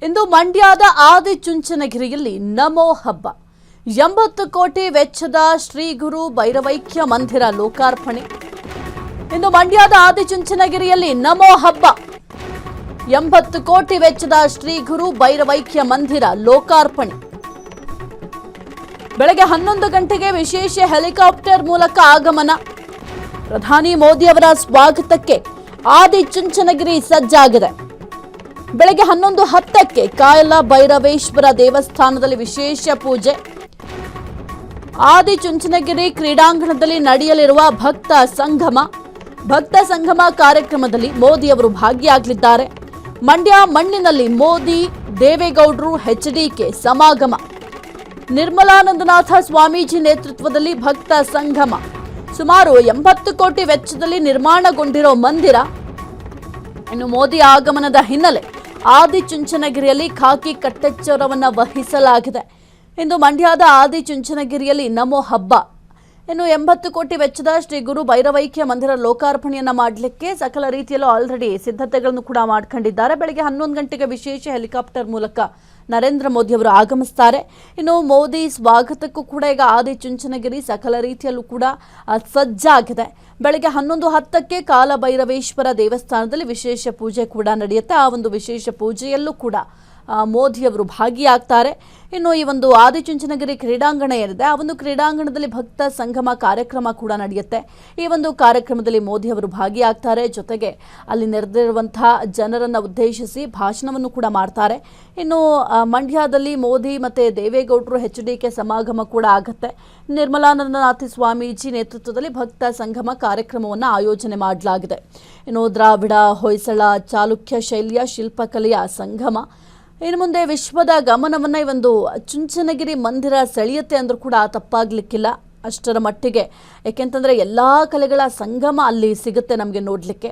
ಇಂದು ಮಂಡ್ಯದ ಆದಿಚುಂಚನಗಿರಿಯಲ್ಲಿ ನಮೋ ಹಬ್ಬ 80 ಕೋಟಿ ವೆಚ್ಚದ ಶ್ರೀ ಗುರು ಭೈರವೈಕ್ಯ ಮಂದಿರ ಲೋಕಾರ್ಪಣೆ. ಇಂದು ಮಂಡ್ಯದ ಆದಿಚುಂಚನಗಿರಿಯಲ್ಲಿ ನಮೋ ಹಬ್ಬ 80 ಕೋಟಿ ವೆಚ್ಚದ ಶ್ರೀ ಗುರು ಭೈರವೈಕ್ಯ ಮಂದಿರ ಲೋಕಾರ್ಪಣೆ. ಬೆಳಗ್ಗೆ 11 ಗಂಟೆಗೆ ವಿಶೇಷ ಹೆಲಿಕಾಪ್ಟರ್ ಮೂಲಕ ಆಗಮನ. ಪ್ರಧಾನಿ ಮೋದಿ ಅವರ ಸ್ವಾಗತಕ್ಕೆ ಆದಿಚುಂಚನಗಿರಿ ಸಜ್ಜಾಗಿದೆ. ಬೆಳಗ್ಗೆ 11:10ಕ್ಕೆ ಕಾಯಲ ಭೈರವೇಶ್ವರ ದೇವಸ್ಥಾನದಲ್ಲಿ ವಿಶೇಷ ಪೂಜೆ. ಆದಿಚುಂಚನಗಿರಿ ಕ್ರೀಡಾಂಗಣದಲ್ಲಿ ನಡೆಯಲಿರುವ ಭಕ್ತ ಸಂಗಮ ಕಾರ್ಯಕ್ರಮದಲ್ಲಿ ಮೋದಿ ಅವರು ಭಾಗಿಯಾಗಲಿದ್ದಾರೆ. ಮಂಡ್ಯ ಮಣ್ಣಿನಲ್ಲಿ ಮೋದಿ, ದೇವೇಗೌಡರು, ಎಚ್ಡಿಕೆ ಸಮಾಗಮ. ನಿರ್ಮಲಾನಂದನಾಥ ಸ್ವಾಮೀಜಿ ನೇತೃತ್ವದಲ್ಲಿ ಭಕ್ತ ಸಂಗಮ. ಸುಮಾರು 80 ಕೋಟಿ ವೆಚ್ಚದಲ್ಲಿ ನಿರ್ಮಾಣಗೊಂಡಿರೋ ಮಂದಿರ. ಇನ್ನು ಮೋದಿ ಆಗಮನದ ಹಿನ್ನೆಲೆ ಆದಿಚುಂಚನಗಿರಿಯಲ್ಲಿ ಖಾಕಿ ಕಟ್ಟೆಚ್ಚರವನ್ನು ವಹಿಸಲಾಗಿದೆ. ಇಂದು ಮಂಡ್ಯದ ಆದಿಚುಂಚನಗಿರಿಯಲ್ಲಿ ನಮೋ ಹಬ್ಬ. ಇನ್ನು 80 ಕೋಟಿ ವೆಚ್ಚದ ಶ್ರೀ ಗುರು ಭೈರವೈಕ್ಯ ಮಂದಿರ ಲೋಕಾರ್ಪಣೆಯನ್ನ ಮಾಡಲಿಕ್ಕೆ ಸಕಲ ರೀತಿಯಲ್ಲೂ ಆಲ್ರೆಡಿ ಸಿದ್ಧತೆಗಳನ್ನು ಕೂಡ ಮಾಡ್ಕೊಂಡಿದ್ದಾರೆ. ಬೆಳಗ್ಗೆ 11 ಗಂಟೆಗೆ ವಿಶೇಷ ಹೆಲಿಕಾಪ್ಟರ್ ಮೂಲಕ ನರೇಂದ್ರ ಮೋದಿ ಅವರು ಆಗಮಿಸ್ತಾರೆ. ಇನ್ನು ಮೋದಿ ಸ್ವಾಗತಕ್ಕೂ ಕೂಡ ಈಗ ಆದಿಚುಂಚನಗಿರಿ ಸಕಲ ರೀತಿಯಲ್ಲೂ ಕೂಡ ಸಜ್ಜಾಗಿದೆ. ಬೆಳಗ್ಗೆ 11:10ಕ್ಕೆ ಕಾಲಭೈರವೇಶ್ವರ ದೇವಸ್ಥಾನದಲ್ಲಿ ವಿಶೇಷ ಪೂಜೆ ಕೂಡ ನಡೆಯುತ್ತೆ. ಆ ಒಂದು ವಿಶೇಷ ಪೂಜೆಯಲ್ಲೂ ಕೂಡ ಮೋದಿ ಅವರು ಭಾಗಿಯಾಗ್ತಾರೆ. ಇನ್ನು ಈ ಒಂದು ಆದಿಚುಂಚನಗಿರಿ ಕ್ರೀಡಾಂಗಣ ಏನಿದೆ, ಆ ಒಂದು ಕ್ರೀಡಾಂಗಣದಲ್ಲಿ ಭಕ್ತ ಸಂಗಮ ಕಾರ್ಯಕ್ರಮ ಕೂಡ ನಡೆಯುತ್ತೆ. ಈ ಒಂದು ಕಾರ್ಯಕ್ರಮದಲ್ಲಿ ಮೋದಿ ಅವರು ಭಾಗಿಯಾಗ್ತಾರೆ. ಜೊತೆಗೆ ಅಲ್ಲಿ ನೆರೆದಿರುವಂತಹ ಜನರನ್ನು ಉದ್ದೇಶಿಸಿ ಭಾಷಣವನ್ನು ಕೂಡ ಮಾಡ್ತಾರೆ. ಇನ್ನು ಮಂಡ್ಯದಲ್ಲಿ ಮೋದಿ ಮತ್ತು ದೇವೇಗೌಡರು, ಎಚ್ಡಿಕೆ ಸಮಾಗಮ ಕೂಡ ಆಗುತ್ತೆ. ನಿರ್ಮಲಾನಂದನಾಥ ಸ್ವಾಮೀಜಿ ನೇತೃತ್ವದಲ್ಲಿ ಭಕ್ತ ಸಂಗಮ ಕಾರ್ಯಕ್ರಮವನ್ನು ಆಯೋಜನೆ ಮಾಡಲಾಗಿದೆ. ಇನ್ನು ದ್ರಾವಿಡ, ಹೊಯ್ಸಳ, ಚಾಲುಕ್ಯ ಶೈಲಿಯ ಶಿಲ್ಪಕಲೆಯ ಸಂಗಮ. ಇನ್ನು ಮುಂದೆ ವಿಶ್ವದ ಗಮನವನ್ನು ಈ ಒಂದು ಚುಂಚನಗಿರಿ ಮಂದಿರ ಸೆಳೆಯುತ್ತೆ ಅಂದರೂ ಕೂಡ ತಪ್ಪಾಗಲಿಕ್ಕಿಲ್ಲ. ಅಷ್ಟರ ಮಟ್ಟಿಗೆ, ಏಕೆಂತಂದರೆ ಎಲ್ಲ ಕಲೆಗಳ ಸಂಗಮ ಅಲ್ಲಿ ಸಿಗುತ್ತೆ ನಮಗೆ ನೋಡಲಿಕ್ಕೆ.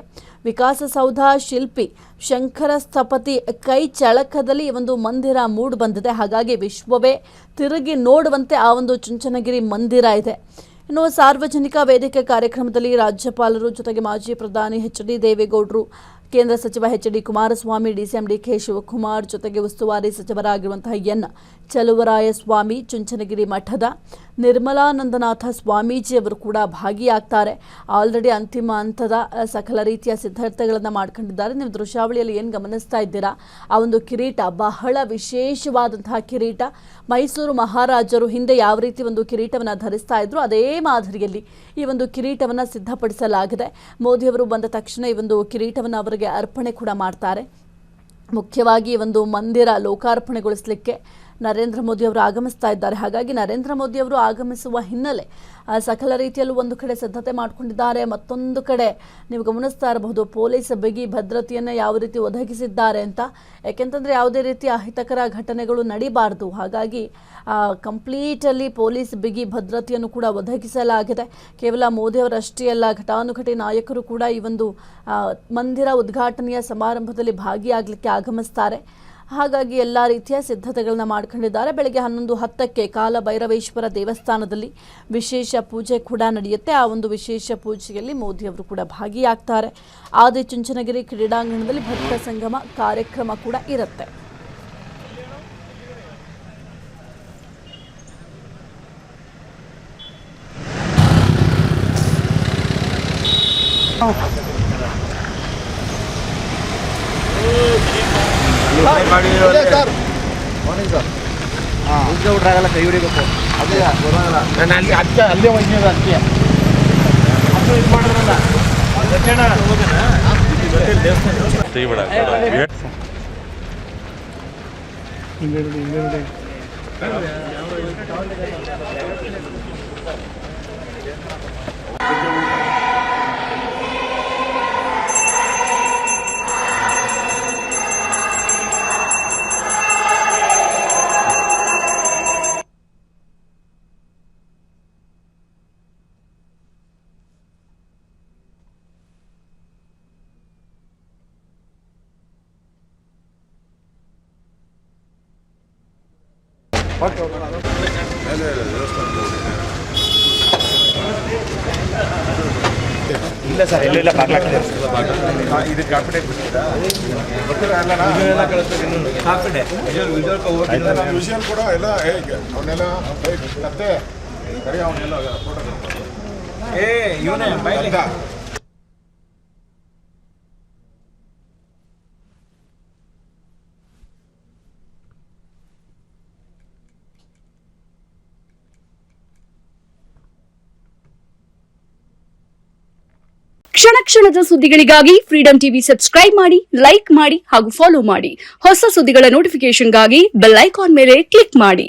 ವಿಕಾಸಸೌಧ ಶಿಲ್ಪಿ ಶಂಕರ ಸ್ಥಪತಿ ಕೈ ಚಳಕದಲ್ಲಿ ಈ ಒಂದು ಮಂದಿರ ಮೂಡಿ ಬಂದಿದೆ. ಹಾಗಾಗಿ ವಿಶ್ವವೇ ತಿರುಗಿ ನೋಡುವಂತೆ ಆ ಒಂದು ಚುಂಚನಗಿರಿ ಮಂದಿರ ಇದೆ. ಇನ್ನು ಸಾರ್ವಜನಿಕ ವೇದಿಕೆ ಕಾರ್ಯಕ್ರಮದಲ್ಲಿ ರಾಜ್ಯಪಾಲರು, ಜೊತೆಗೆ ಮಾಜಿ ಪ್ರಧಾನಿ ಎಚ್.ಡಿ. ದೇವೇಗೌಡರು, ಕೇಂದ್ರ ಸಚಿವ ಎಚ್.ಡಿ. ಕುಮಾರಸ್ವಾಮಿ, ಡಿ.ಸಿ.ಎಂ. ಡಿ.ಕೆ. ಶಿವಕುಮಾರ್, ಜೊತೆಗೆ ಉಸ್ತುವಾರಿ ಸಚಿವರಾಗಿರುವಂತಹ ಎನ್. ಚಲುವರಾಯಸ್ವಾಮಿ, ಚುಂಚನಗಿರಿ ಮಠದ ನಿರ್ಮಲಾನಂದನಾಥ ಸ್ವಾಮೀಜಿ ಅವರು ಕೂಡ ಭಾಗಿಯಾಗ್ತಾರೆ. ಆಲ್ರೆಡಿ ಅಂತಿಮ ಹಂತದ ಸಕಲ ರೀತಿಯ ಸಿದ್ಧತೆಗಳನ್ನು ಮಾಡ್ಕೊಂಡಿದ್ದಾರೆ. ನೀವು ದೃಶ್ಯಾವಳಿಯಲ್ಲಿ ಏನು ಗಮನಿಸ್ತಾ ಇದ್ದೀರಾ, ಆ ಒಂದು ಕಿರೀಟ ಬಹಳ ವಿಶೇಷವಾದಂತಹ ಕಿರೀಟ. ಮೈಸೂರು ಮಹಾರಾಜರು ಹಿಂದೆ ಯಾವ ರೀತಿ ಒಂದು ಕಿರೀಟವನ್ನು ಧರಿಸ್ತಾ ಇದ್ರು, ಅದೇ ಮಾದರಿಯಲ್ಲಿ ಈ ಒಂದು ಕಿರೀಟವನ್ನು ಸಿದ್ಧಪಡಿಸಲಾಗಿದೆ. ಮೋದಿಯವರು ಬಂದ ತಕ್ಷಣ ಈ ಒಂದು ಕಿರೀಟವನ್ನು ಅವರಿಗೆ ಅರ್ಪಣೆ ಕೂಡ ಮಾಡ್ತಾರೆ. ಮುಖ್ಯವಾಗಿ ಒಂದು ಮಂದಿರ ಲೋಕಾರ್ಪಣೆಗೊಳಿಸಲಿಕ್ಕೆ ನರೇಂದ್ರ ಮೋದಿ ಅವರು ಆಗಮಿಸ್ತಾ ಇದ್ದಾರೆ. ಹಾಗಾಗಿ ನರೇಂದ್ರ ಮೋದಿ ಅವರು ಆಗಮಿಸುವ ಹಿನ್ನೆಲೆ ಸಕಲ ರೀತಿಯಲ್ಲೂ ಒಂದು ಕಡೆ ಸಿದ್ಧತೆ ಮಾಡಿಕೊಂಡಿದ್ದಾರೆ. ಮತ್ತೊಂದು ಕಡೆ ನೀವು ಗಮನಿಸ್ತಾ ಇರಬಹುದು, ಪೊಲೀಸ್ ಬಿಗಿ ಭದ್ರತೆಯನ್ನು ಯಾವ ರೀತಿ ಒದಗಿಸಿದ್ದಾರೆ ಅಂತ. ಯಾಕೆಂತಂದರೆ ಯಾವುದೇ ರೀತಿಯ ಅಹಿತಕರ ಘಟನೆಗಳು ನಡೀಬಾರ್ದು. ಹಾಗಾಗಿ ಕಂಪ್ಲೀಟಲ್ಲಿ ಪೊಲೀಸ್ ಬಿಗಿ ಭದ್ರತೆಯನ್ನು ಕೂಡ ಒದಗಿಸಲಾಗಿದೆ. ಕೇವಲ ಮೋದಿ ಅವರಷ್ಟೇ ಅಲ್ಲ, ಘಟಾನುಘಟಿ ನಾಯಕರು ಕೂಡ ಈ ಒಂದು ಮಂದಿರ ಉದ್ಘಾಟನೆಯ ಸಮಾರಂಭದಲ್ಲಿ ಭಾಗಿಯಾಗಲಿಕ್ಕೆ ಆಗಮಿಸ್ತಾರೆ. ಹಾಗಾಗಿ ಎಲ್ಲ ರೀತಿಯ ಸಿದ್ಧತೆಗಳನ್ನ ಮಾಡ್ಕೊಂಡಿದ್ದಾರೆ. ಬೆಳಗ್ಗೆ 11:10ಕ್ಕೆ ಕಾಲಭೈರವೇಶ್ವರ ದೇವಸ್ಥಾನದಲ್ಲಿ ವಿಶೇಷ ಪೂಜೆ ಕೂಡ ನಡೆಯುತ್ತೆ. ಆ ಒಂದು ವಿಶೇಷ ಪೂಜೆಯಲ್ಲಿ ಮೋದಿ ಅವರು ಕೂಡ ಭಾಗಿಯಾಗ್ತಾರೆ. ಆದಿಚುಂಚನಗಿರಿ ಕ್ರೀಡಾಂಗಣದಲ್ಲಿ ಭಕ್ತ ಸಂಗಮ ಕಾರ್ಯಕ್ರಮ ಕೂಡ ಇರುತ್ತೆ. Sir morning sir. ಉದ್ಯೋಗ ಬಿಟ್ರಾಗಲ್ಲ, ಕೈ ಹಿಡಿಬೇಕು. ಅದೇ ಬರೋಲ್ಲ. ನಾನು ಅಲ್ಲಿ ಅಲ್ಲೇ ಹೋಗಿದ್ದೆ. ಅದಕ್ಕೆ ಅದು ಇದು ಮಾಡಿದ್ರಲ್ಲ ಇಲ್ಲ ಸರ್ ಇಲ್ಲ ಬಾಗ್ಲಾಗ್ತದೆ ಇದು ಕಾಪಿಟೇಟ್ ವಿಷನ್ ಕೂಡ ಎಲ್ಲ ಹೇಗೆ ಅವನ್ನೆಲ್ಲ ಕತ್ತೆ ಸರಿ ಅವನ್ನೆಲ್ಲ ಫೋಟೋ ಕ್ಷಣ ಕ್ಷಣದ ಸುದ್ದಿಗಳಿಗಾಗಿ ಫ್ರೀಡಂ ಟಿವಿ ಸಬ್ಸ್ಕ್ರೈಬ್ ಮಾಡಿ, ಲೈಕ್ ಮಾಡಿ ಹಾಗೂ ಫಾಲೋ ಮಾಡಿ. ಹೊಸ ಸುದ್ದಿಗಳ ನೋಟಿಫಿಕೇಶನ್ಗಾಗಿ ಬೆಲ್ ಐಕಾನ್ ಮೇಲೆ ಕ್ಲಿಕ್ ಮಾಡಿ.